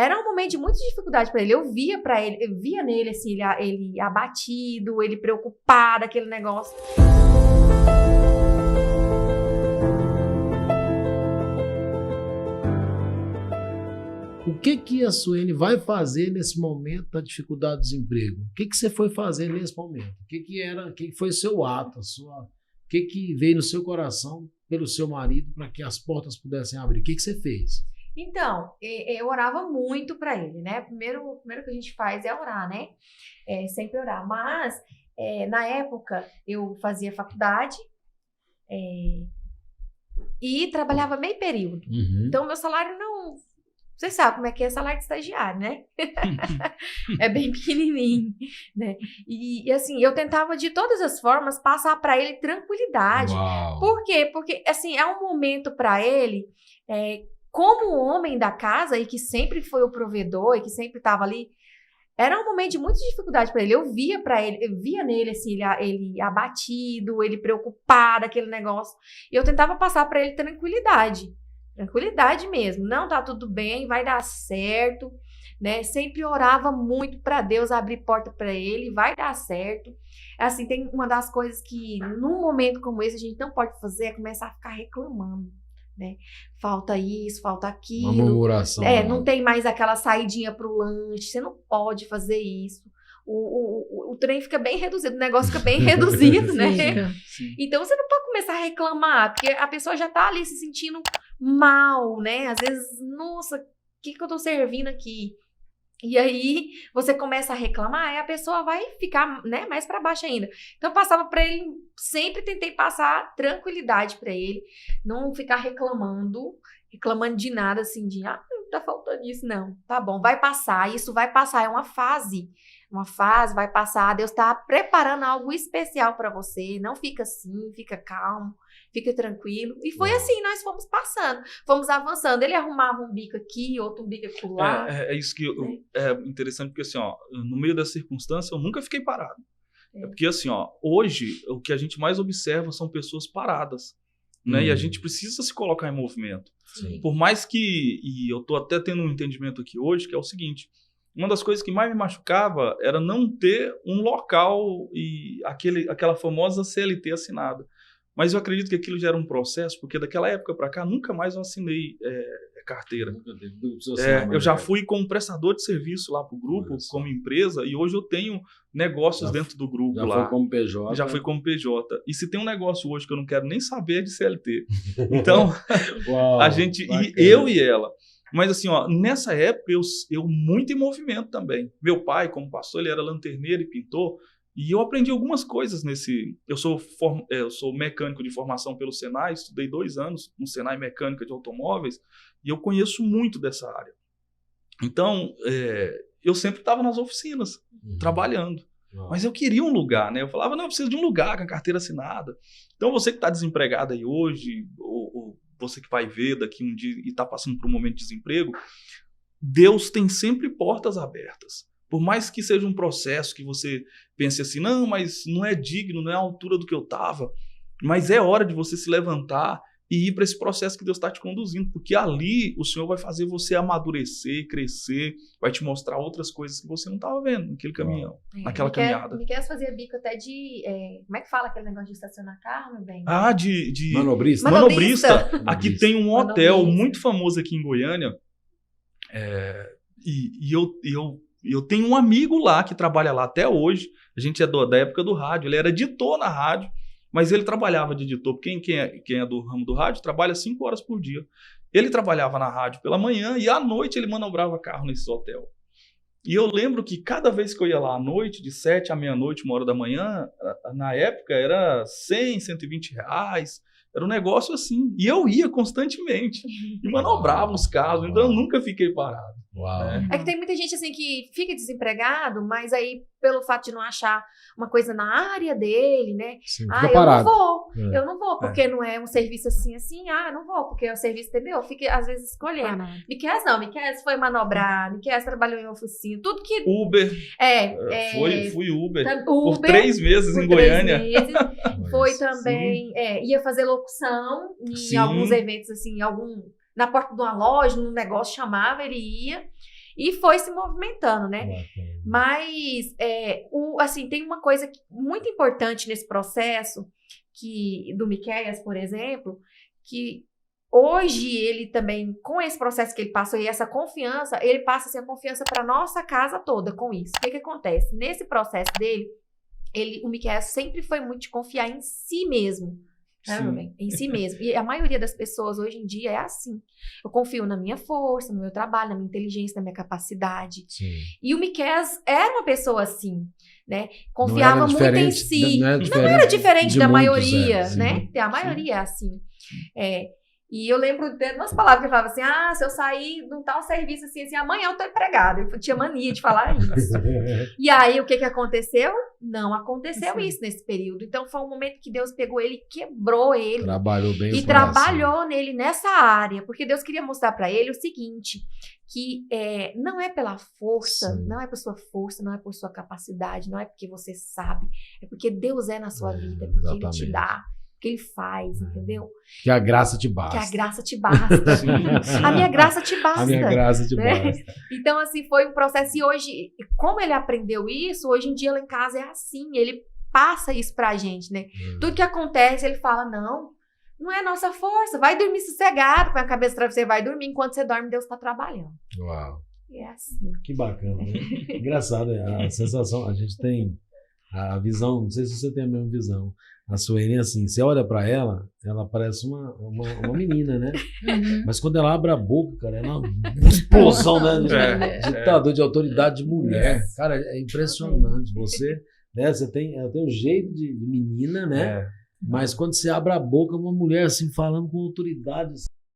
era um momento de muita dificuldade para ele. Eu via nele, assim, ele abatido, ele preocupado, aquele negócio. O que a Suene vai fazer nesse momento da dificuldade do desemprego? O que você foi fazer nesse momento? O que foi o seu ato? O que veio no seu coração pelo seu marido para que as portas pudessem abrir? O que você fez? Então, eu orava muito para ele, né? Primeiro que a gente faz é orar, né? Sempre orar. Mas, na época, eu fazia faculdade e trabalhava meio período. Uhum. Então, meu salário não... Vocês sabem como é que é salário de estagiário, né? É bem pequenininho, né? E assim, eu tentava de todas as formas passar para ele tranquilidade. Uau. Por quê? Porque, assim, é um momento para ele, como homem da casa e que sempre foi o provedor e que sempre estava ali, era um momento de muita dificuldade para ele. Eu via nele, assim, ele abatido, ele preocupado, aquele negócio. E eu tentava passar para ele tranquilidade. Tranquilidade mesmo, não, tá tudo bem, vai dar certo, né? Sempre orava muito para Deus abrir porta para ele, vai dar certo. Assim, tem uma das coisas que num momento como esse a gente não pode fazer é começar a ficar reclamando, né? Falta isso, falta aquilo. Uma murmuração. Não tem mais aquela saidinha pro lanche, você não pode fazer isso. O trem fica bem reduzido, o negócio fica bem reduzido, né? Sim. Então você não pode começar a reclamar, porque a pessoa já tá ali se sentindo mal, né? Às vezes, nossa, o que eu tô servindo aqui? E aí você começa a reclamar, e a pessoa vai ficar, né, mais para baixo ainda. Então eu passava para ele, sempre tentei passar tranquilidade para ele, não ficar reclamando de nada, assim, tá faltando isso, não. Tá bom, vai passar, isso vai passar, é uma fase, vai passar, Deus tá preparando algo especial para você, não fica assim, fica calmo, fica tranquilo. E foi assim, nós fomos passando, fomos avançando. Ele arrumava um bico aqui, outro bico lá. É isso que é interessante, porque assim, ó, no meio dessa circunstância, eu nunca fiquei parado. É porque assim, ó, hoje, o que a gente mais observa são pessoas paradas, né? E a gente precisa se colocar em movimento. Sim. Por mais que, e eu tô até tendo um entendimento aqui hoje, que é o seguinte: uma das coisas que mais me machucava era não ter um local e aquela famosa CLT assinada. Mas eu acredito que aquilo já era um processo, porque daquela época para cá, nunca mais eu assinei carteira. Eu já fui como prestador de serviço lá para o grupo, como empresa, e hoje eu tenho negócios dentro do grupo lá. Já foi como PJ. Já fui como PJ. E se tem um negócio hoje que eu não quero nem saber é de CLT. Então, Uau, a gente, eu e ela. Mas assim, ó, nessa época eu muito em movimento também. Meu pai, como pastor, ele era lanterneiro e pintor. E eu aprendi algumas coisas nesse... Eu sou mecânico de formação pelo Senai, estudei 2 anos no Senai Mecânica de Automóveis, e eu conheço muito dessa área. Então, eu sempre estava nas oficinas, trabalhando. Mas eu queria um lugar, né? Eu falava, não, eu preciso de um lugar com a carteira assinada. Então, você que está desempregado aí hoje, ou você que vai ver daqui um dia e está passando por um momento de desemprego, Deus tem sempre portas abertas. Por mais que seja um processo que você pense assim, não, mas não é digno, não é a altura do que eu estava, mas é hora de você se levantar e ir para esse processo que Deus está te conduzindo, porque ali o Senhor vai fazer você amadurecer, crescer, vai te mostrar outras coisas que você não estava vendo naquele caminhão, naquela caminhada. Miquel fazia bico até de... como é que fala aquele negócio de estacionar carro, meu bem? De manobrista. Manobrista. Aqui tem um hotel muito famoso aqui em Goiânia, eu tenho um amigo lá que trabalha lá até hoje. A gente é da época do rádio. Ele era editor na rádio, mas ele trabalhava de editor. Quem é do ramo do rádio trabalha 5 horas por dia. Ele trabalhava na rádio pela manhã e à noite ele manobrava carro nesse hotel. E eu lembro que cada vez que eu ia lá à noite, de 7 à meia-noite, 1 hora da manhã, na época era 100, 120 reais. Era um negócio assim. E eu ia constantemente. E manobrava os carros. Então eu nunca fiquei parado. Uau. É que tem muita gente assim que fica desempregado, mas aí pelo fato de não achar uma coisa na área dele, né? Sim, Eu não vou, porque não é um serviço assim, não vou, porque é um serviço, entendeu? Eu fico às vezes escolhendo. Miquel foi manobrar, Miquel trabalhou em oficina, tudo que... Uber. Fui Uber por 3 meses em Goiânia. 3 meses. Foi também, ia fazer locução em alguns eventos, assim, na porta de uma loja, num negócio chamava, ele ia. E foi se movimentando, né? Bacana. Mas, assim, tem uma coisa muito importante nesse processo, do Miqueias, por exemplo, que hoje ele também, com esse processo que ele passou e essa confiança, ele passa assim, a confiança para nossa casa toda com isso. O que acontece? Nesse processo dele, o Miqueias sempre foi muito de confiar em si mesmo. Meu bem? Em si mesmo. E a maioria das pessoas hoje em dia é assim. Eu confio na minha força, no meu trabalho, na minha inteligência, na minha capacidade. Sim. E o Miqueias era uma pessoa assim, né? Confiava muito em si. Não era diferente da maioria, sim. né? A maioria é assim. E eu lembro de umas palavras que ele falava assim, se eu sair de um tal serviço assim, amanhã eu tô empregado. Ele tinha mania de falar isso. E aí, o que aconteceu? Não aconteceu isso nesse período. Então, foi um momento que Deus pegou ele e quebrou ele. Trabalhou bem e trabalhou nele nessa área. Porque Deus queria mostrar para ele o seguinte, que não é pela força, Sim. não é por sua força, não é por sua capacidade, não é porque você sabe, é porque Deus é na sua vida, porque Ele te dá. Que ele faz, entendeu? Que a graça te basta. Que a graça te basta. A minha graça te basta. A minha graça te né? basta. Então, assim, foi um processo. E hoje, como ele aprendeu isso, hoje em dia lá em casa é assim. Ele passa isso pra gente, né? Tudo que acontece, ele fala, não é nossa força. Vai dormir sossegado, com a cabeça travesseira, vai dormir. Enquanto você dorme, Deus tá trabalhando. Uau. E é assim. Que bacana, né? Engraçado, a sensação, a gente tem a visão, não sei se você tem a mesma visão. A Suene, assim, você olha pra ela, ela parece uma menina, né? Mas quando ela abre a boca, cara, ela é uma explosão, né? Ditador de autoridade de mulher. Cara, é impressionante. Você, né? Ela tem um jeito de menina, né? Mas quando você abre a boca, uma mulher assim, falando com autoridade.